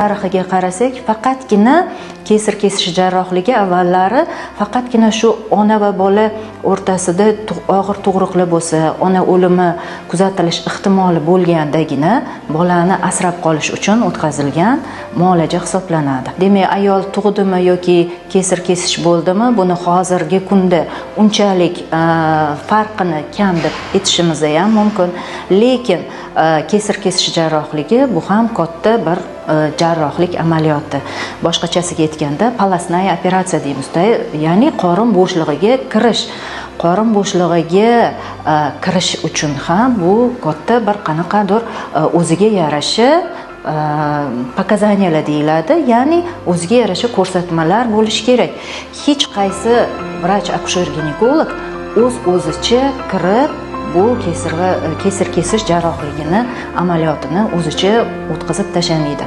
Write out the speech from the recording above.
Tarixiga qarasak, faqatgina kesir kesish jarrohligi avvallari faqatgina shu ona va bola o'rtasida og'ir tug'ruqli bo'lsa, ona o'limi kuzatilish ehtimoli bo'lgandagina bolani asrab qolish uchun o'tkazilgan muolaja hisoblanadi. Demak, ayol tug'dimi yoki kesir kesish bo'ldimi, buni hozirgi kunda unchalik farqini kam deb aytishimiz ham mumkin. Lekin kesir kesish jarrohligi bu ham katta bir jarrohlik amaliyoti. Boshqachasiga aytganda palasnaya operatsiya deymizda, ya'ni qorin bo'shlig'iga kirish. Qorin bo'shlig'iga kirish uchun ham bu katta bir qanaqadir o'ziga yarasha pokazaniyalar deyiladi, ya'ni o'ziga yarasha ko'rsatmalar bo'lishi kerak. Hech qaysi vrach akusher ginekolog o'zicha kirib bu kesir kesish jarrohligini amaliyotini o'zicha o'tkazib tashlamaydi.